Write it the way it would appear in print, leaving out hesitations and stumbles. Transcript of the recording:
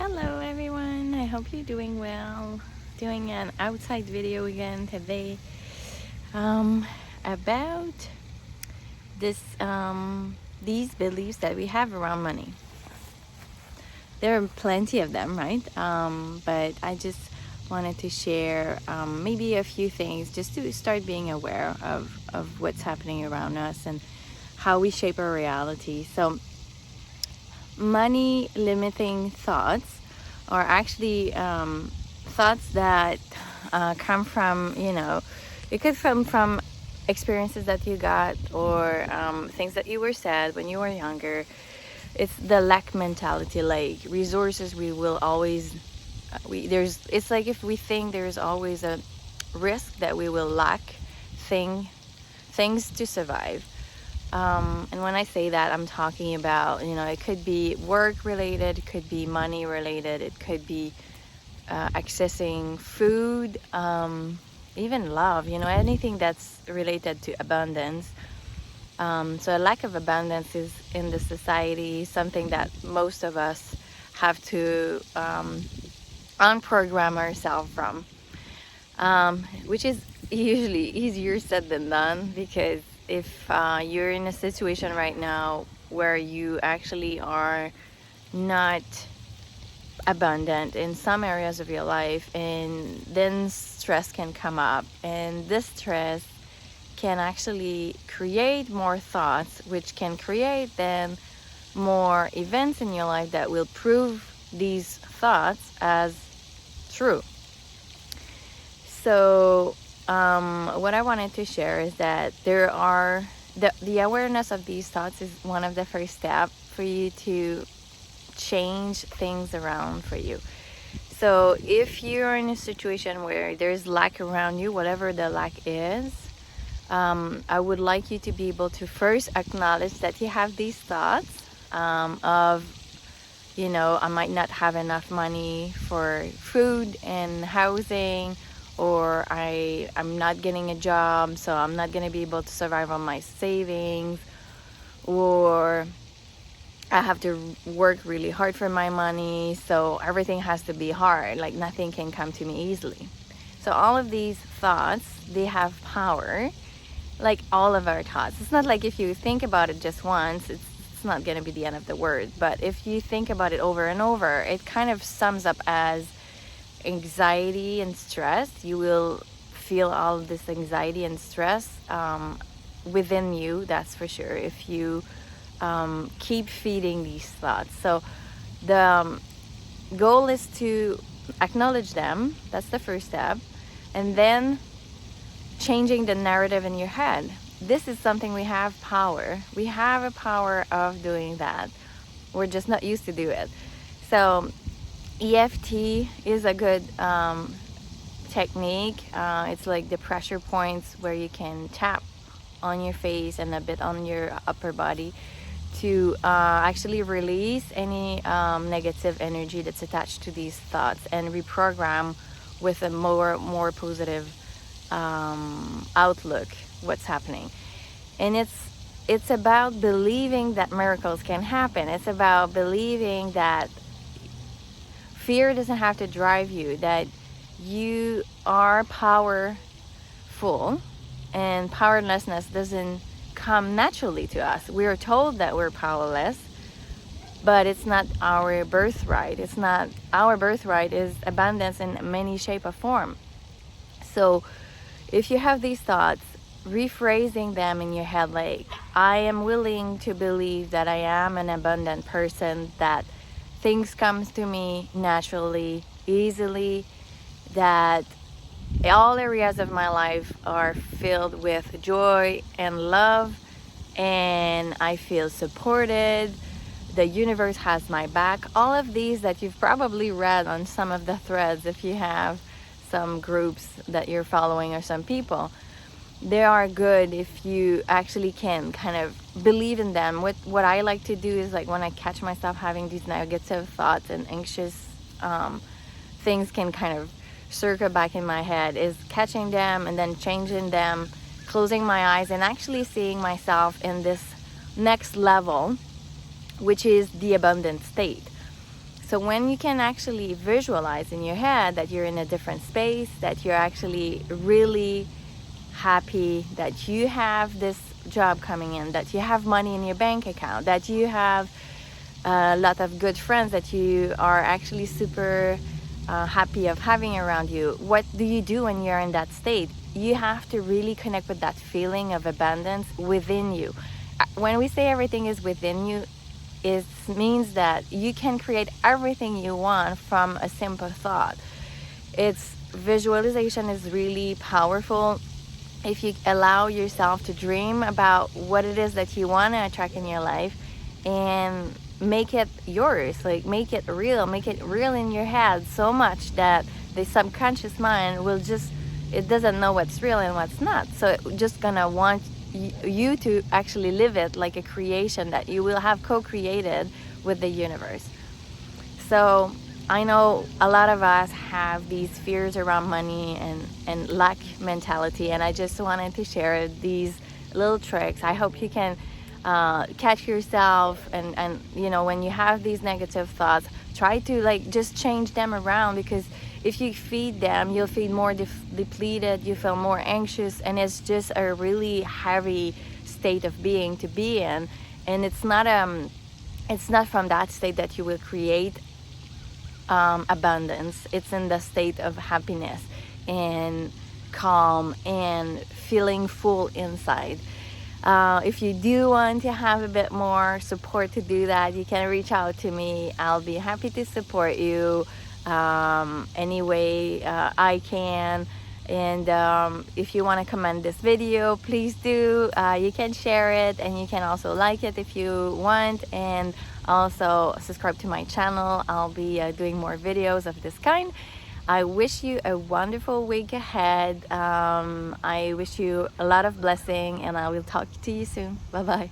Hello everyone, I hope you're doing well. Doing an outside video again today about these beliefs that we have around money. There are plenty of them, right? But I just wanted to share maybe a few things just to start being aware of what's happening around us and how we shape our reality. So money limiting thoughts are actually thoughts that come from, it could come from experiences that you got or things that you were said when you were younger. It's the lack mentality, like resources we will always it's like if we think there's always a risk that we will lack things to survive. And when I say that, I'm talking about, it could be work related, it could be money related, it could be accessing food, even love, anything that's related to abundance. So a lack of abundance is in the society something that most of us have to unprogram ourselves from, which is usually easier said than done, because if you're in a situation right now where you actually are not abundant in some areas of your life, and then stress can come up, and this stress can actually create more thoughts, which can create then more events in your life that will prove these thoughts as true. So what I wanted to share is that there are the awareness of these thoughts is one of the first steps for you to change things around for you. So if you're in a situation where there's lack around you, whatever the lack is, I would like you to be able to first acknowledge that you have these thoughts of, I might not have enough money for food and housing, or I'm not getting a job, so I'm not going to be able to survive on my savings, or I have to work really hard for my money, so everything has to be hard, like nothing can come to me easily. So all of these thoughts, they have power, like all of our thoughts. It's not like if you think about it just once, it's not going to be the end of the word. But if you think about it over and over, it kind of sums up as anxiety and stress. You will feel all of this anxiety and stress within you, that's for sure, if you keep feeding these thoughts. So the goal is to acknowledge them. That's the first step. And then changing the narrative in your head. This is something we have power. We have a power of doing that. We're just not used to do it. So EFT is a good technique. It's like the pressure points where you can tap on your face and a bit on your upper body to actually release any negative energy that's attached to these thoughts and reprogram with a more positive outlook what's happening. And it's about believing that miracles can happen. It's about believing that fear doesn't have to drive you, that you are powerful, and powerlessness doesn't come naturally to us. We are told that we're powerless, but it's not our birthright. It's not our birthright is abundance in many shape or form. So if you have these thoughts, rephrasing them in your head, like, I am willing to believe that I am an abundant person, that things comes to me naturally, easily, that all areas of my life are filled with joy and love, and I feel supported. The universe has my back. All of these that you've probably read on some of the threads, if you have some groups that you're following or some people, they are good if you actually can kind of believe in them. What I like to do is, like, when I catch myself having these negative thoughts and anxious things can kind of circle back in my head, is catching them and then changing them, closing my eyes and actually seeing myself in this next level, which is the abundant state. So when you can actually visualize in your head that you're in a different space, that you're actually really happy, that you have this job coming in, that you have money in your bank account, that you have a lot of good friends that you are actually super happy of having around you, what do you do when you're in that state? You have to really connect with that feeling of abundance within you. When we say everything is within you, it means that you can create everything you want from a simple thought. It's visualization is really powerful. If you allow yourself to dream about what it is that you want to attract in your life and make it yours, like make it real in your head so much that the subconscious mind will just, it doesn't know what's real and what's not, so it's just gonna want you to actually live it like a creation that you will have co-created with the universe. So I know a lot of us have these fears around money and lack mentality, and I just wanted to share these little tricks. I hope you can catch yourself, and you know, when you have these negative thoughts, try to like just change them around, because if you feed them, you'll feel more depleted, you feel more anxious, and it's just a really heavy state of being to be in. And it's not from that state that you will create abundance. It's in the state of happiness and calm and feeling full inside. If you do want to have a bit more support to do that, you can reach out to me. I'll be happy to support you any way I can. And if you want to comment this video, please do. You can share it, and you can also like it if you want, and also subscribe to my channel. I'll be doing more videos of this kind. I wish you a wonderful week ahead. I wish you a lot of blessing, and I will talk to you soon. Bye bye.